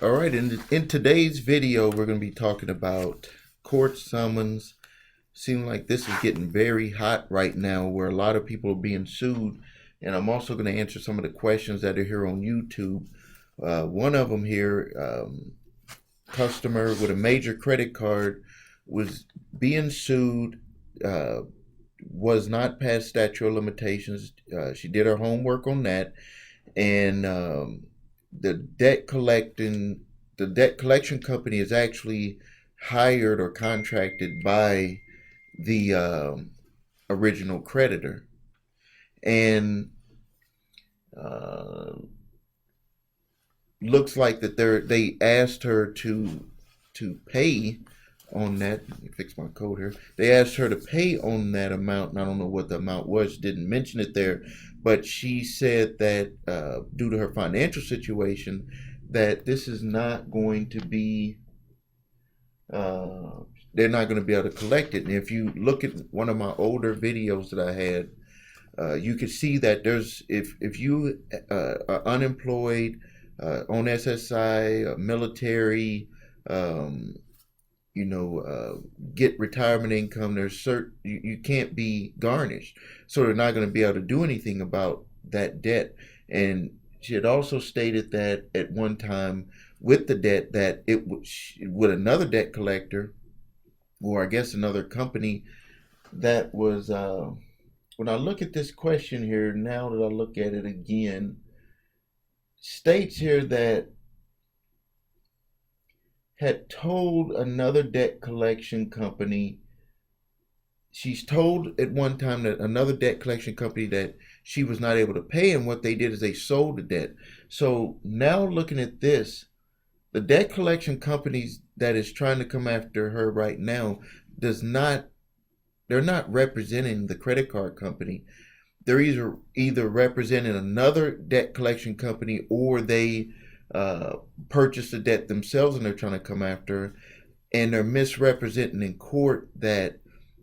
All right, in today's video, we're going to be talking about court summons. Seems like this is getting very hot right now, where a lot of people are being sued. And I'm also going to answer some of the questions that are here on YouTube. One of them here, customer with a major credit card was being sued, uh, was not past statute of limitations. She did her homework on that, and the debt collection company is actually hired or contracted by the original creditor, and uh, looks like that they asked her to pay on that. Let me fix my code here. They asked her to pay on that amount, and I don't know what the amount was. Didn't mention it there, but she said that due to her financial situation, that this is not going to be. They're not going to be able to collect it. And if you look at one of my older videos that I had, you could see that there's if you are unemployed, on SSI, military, um, get retirement income. There's certain you can't be garnished, so they're not going to be able to do anything about that debt. And she had also stated that at one time with the debt that it with another debt collector, or I guess another company that was. When I look at this question here, now that I look at it again, states here that had told another debt collection company. She's told at one time that another debt collection company that she was not able to pay, and what they did is they sold the debt. So now looking at this, the debt collection companies that is trying to come after her right now does not they're not representing the credit card company. They're either representing another debt collection company, or they uh, purchased the debt themselves and they're trying to come after her, and they're misrepresenting in court that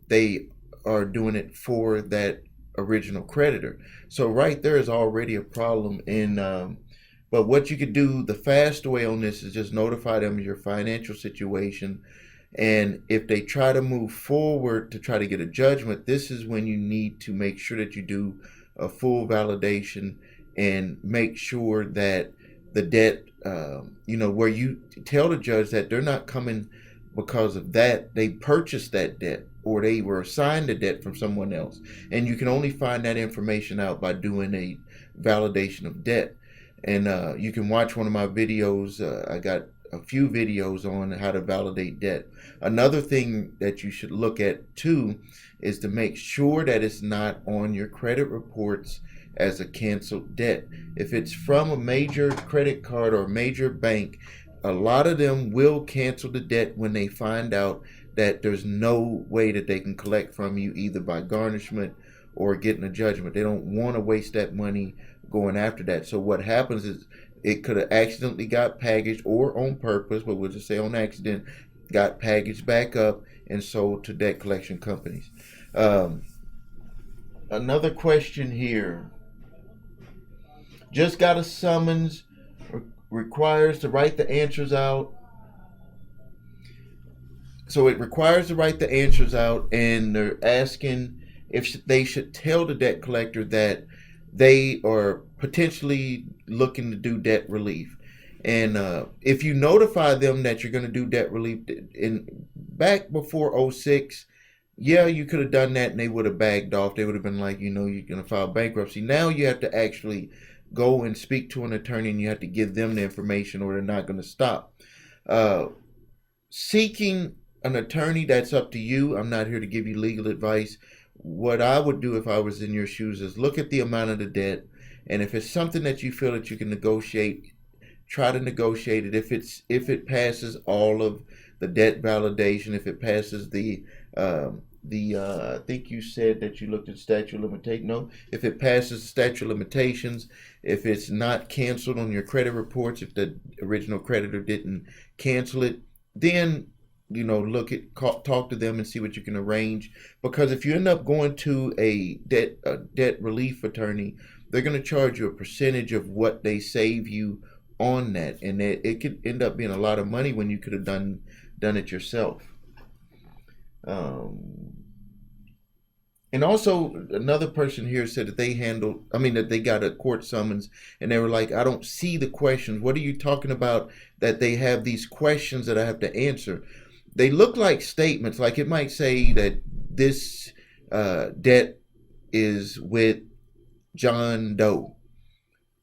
they are doing it for that original creditor. So right there is already a problem. But what you could do, the fast way on this, is just notify them of your financial situation. And if they try to move forward to try to get a judgment, this is when you need to make sure that you do a full validation and make sure that the debt, where you tell the judge that they're not coming because of that. They purchased that debt, or they were assigned the debt from someone else. And you can only find that information out by doing a validation of debt. And you can watch one of my videos. I got a few videos on how to validate debt. Another thing that you should look at too is to make sure that it's not on your credit reports as a canceled debt. If it's from a major credit card or a major bank, a lot of them will cancel the debt when they find out that there's no way that they can collect from you, either by garnishment or getting a judgment. They don't want to waste that money going after that. So what happens is it could have accidentally got packaged, or on purpose, but we'll just say on accident, got packaged back up and sold to debt collection companies. Um, Another question here. Just got a summons, requires to write the answers out. So it requires to write the answers out, and they're asking if they should tell the debt collector that they are potentially looking to do debt relief. And if you notify them that you're going to do debt relief in back before '06, yeah, you could have done that and they would have bagged off. They would have been like, you're going to file bankruptcy. Now you have to actually go and speak to an attorney, and you have to give them the information, or they're not going to stop. Uh, Seeking an attorney, that's up to you. I'm not here to give you legal advice. What I would do if I was in your shoes is look at the amount of the debt, and if it's something that you feel that you can negotiate, try to negotiate it. If it passes all of the debt validation, if it passes I think you said that you looked at statute of limitations. No, if it passes the statute of limitations, if it's not canceled on your credit reports, if the original creditor didn't cancel it, then talk to them and see what you can arrange. Because if you end up going to a debt relief attorney, they're going to charge you a percentage of what they save you on that, and it could end up being a lot of money when you could have done it yourself. Um, and also, another person here said that that they got a court summons, and they were like, I don't see the questions. What are you talking about that they have these questions that I have to answer? They look like statements. Like it might say that this debt is with John Doe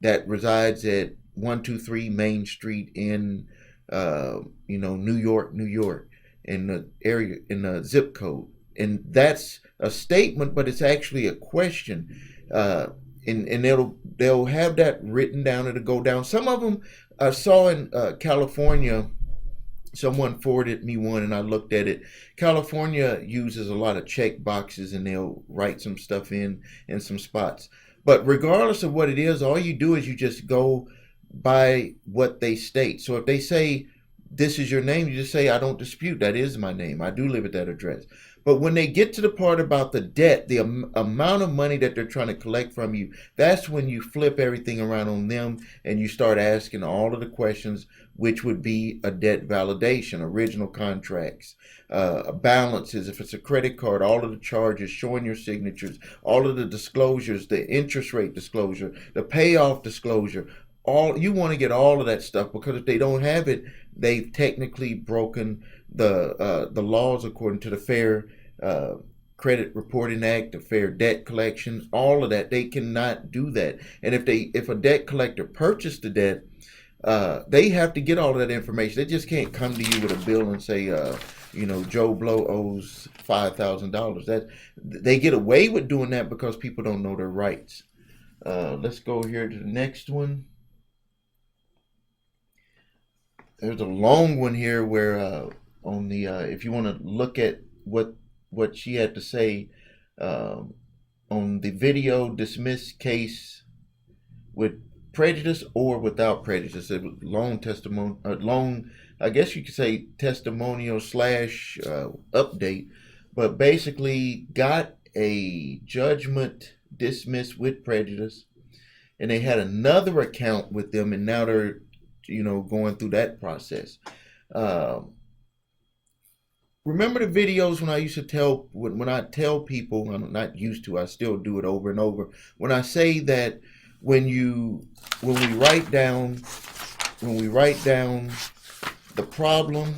that resides at 123 Main Street in, New York, New York, in the area, in the zip code. And that's a statement, but it's actually a question. And they'll have that written down. It'll go down. Some of them I saw in California. Someone forwarded me one, and I looked at it. California uses a lot of check boxes, and they'll write some stuff in some spots. But regardless of what it is, all you do is you just go by what they state. So if they say this is your name, you just say, I don't dispute, that is my name. I do live at that address. But when they get to the part about the debt, the amount of money that they're trying to collect from you, that's when you flip everything around on them and you start asking all of the questions, which would be a debt validation, original contracts, balances, if it's a credit card, all of the charges, showing your signatures, all of the disclosures, the interest rate disclosure, the payoff disclosure. All you want to get all of that stuff, because if they don't have it, they've technically broken the laws according to the Fair Credit Reporting Act, the Fair Debt Collection, all of that. They cannot do that. And if a debt collector purchased the debt, they have to get all of that information. They just can't come to you with a bill and say, Joe Blow owes $5,000. That they get away with doing that because people don't know their rights. Let's go here to the next one. There's a long one here where on the if you want to look at what she had to say on the video, dismiss case with prejudice or without prejudice. It was long testimony, I guess you could say testimonial / update, but basically got a judgment dismissed with prejudice, and they had another account with them, and now they're going through that process. Remember the videos when I used to when I tell people, I'm not used to, I still do it over and over, when I say that when we write down the problem,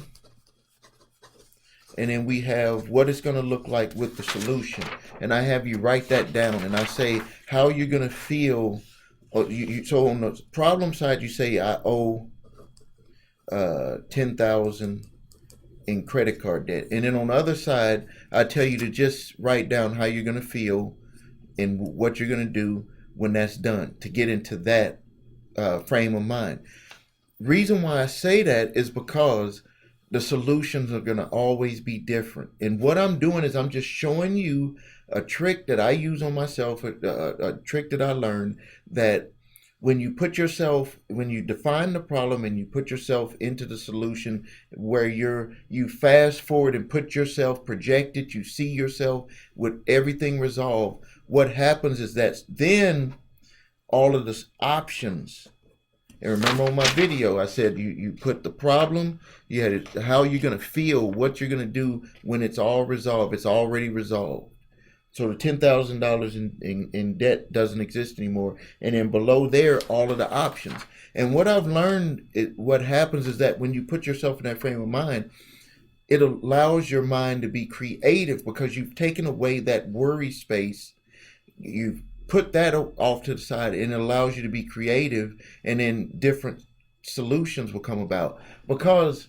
and then we have what it's going to look like with the solution, and I have you write that down, and I say how you're going to feel. So on the problem side, you say I owe $10,000 in credit card debt, and then on the other side, I tell you to just write down how you're going to feel and what you're going to do when that's done, to get into that frame of mind. Reason why I say that is because the solutions are going to always be different. And what I'm doing is I'm just showing you a trick that I use on myself, a trick that I learned, that when you define the problem and you put yourself into the solution, where you fast forward and put yourself projected, you see yourself with everything resolved, what happens is that then all of the options. And remember on my video, I said you put the problem, you had it, how you're going to feel, what you're going to do when it's all resolved. It's already resolved. So the $10,000 in debt doesn't exist anymore. And then below there, all of the options. And what I've learned, what happens is that when you put yourself in that frame of mind, it allows your mind to be creative, because you've taken away that worry space. You've put that off to the side, and it allows you to be creative, and then different solutions will come about. Because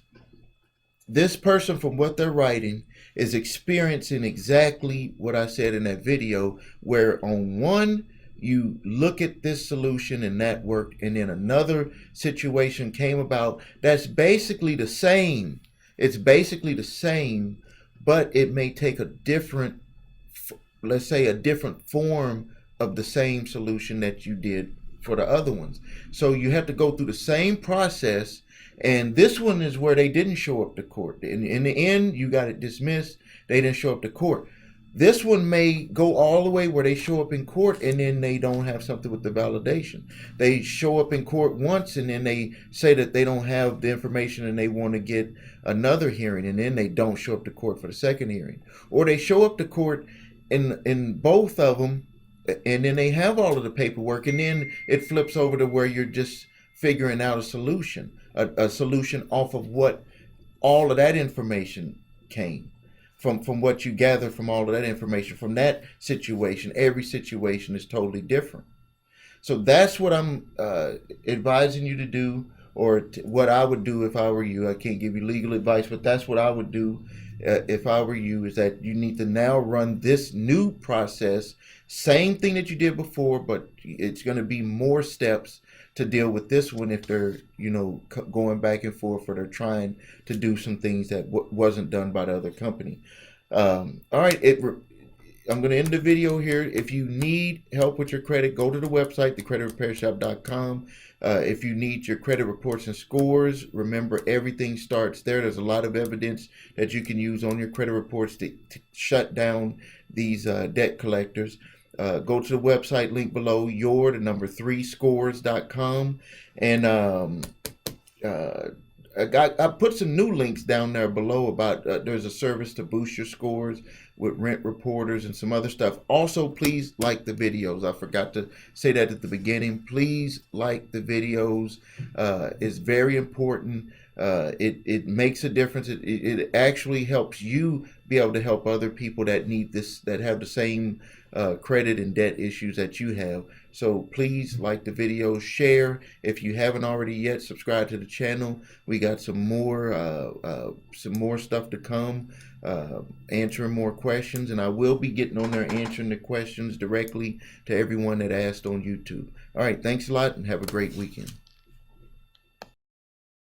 this person, from what they're writing, is experiencing exactly what I said in that video, where on one, you look at this solution and that worked, and then another situation came about that's basically the same. It's basically the same, but it may take a different, let's say a different form of the same solution that you did for the other ones. So you have to go through the same process. And this one is where they didn't show up to court. In the end, you got it dismissed. They didn't show up to court. This one may go all the way where they show up in court and then they don't have something with the validation. They show up in court once and then they say that they don't have the information and they want to get another hearing, and then they don't show up to court for the second hearing. Or they show up to court in both of them and then they have all of the paperwork, and then it flips over to where you're just figuring out a solution, a solution off of what all of that information came from what you gather from all of that information from that situation. Every situation is totally different. So that's what I'm advising you to do, or what I would do if I were you. I can't give you legal advice, but that's what I would do if I were you, is that you need to now run this new process. Same thing that you did before, but it's going to be more steps to deal with this one if they're, going back and forth, or they're trying to do some things that wasn't done by the other company. All right, I'm going to end the video here. If you need help with your credit, go to the website, thecreditrepairshop.com. If you need your credit reports and scores, remember, everything starts there. There's a lot of evidence that you can use on your credit reports to shut down these debt collectors. Go to the website link below, the number 3scores.com. And I put some new links down there below about there's a service to boost your scores with rent reporters and some other stuff. Also, please like the videos. I forgot to say that at the beginning. Please like the videos. It's very important. It makes a difference. It actually helps you be able to help other people that need this, that have the same credit and debt issues that you have. So please like the video, share. If you haven't already yet, subscribe to the channel. We got some more stuff to come, answering more questions, and I will be getting on there answering the questions directly to everyone that asked on YouTube. All right, thanks a lot and have a great weekend.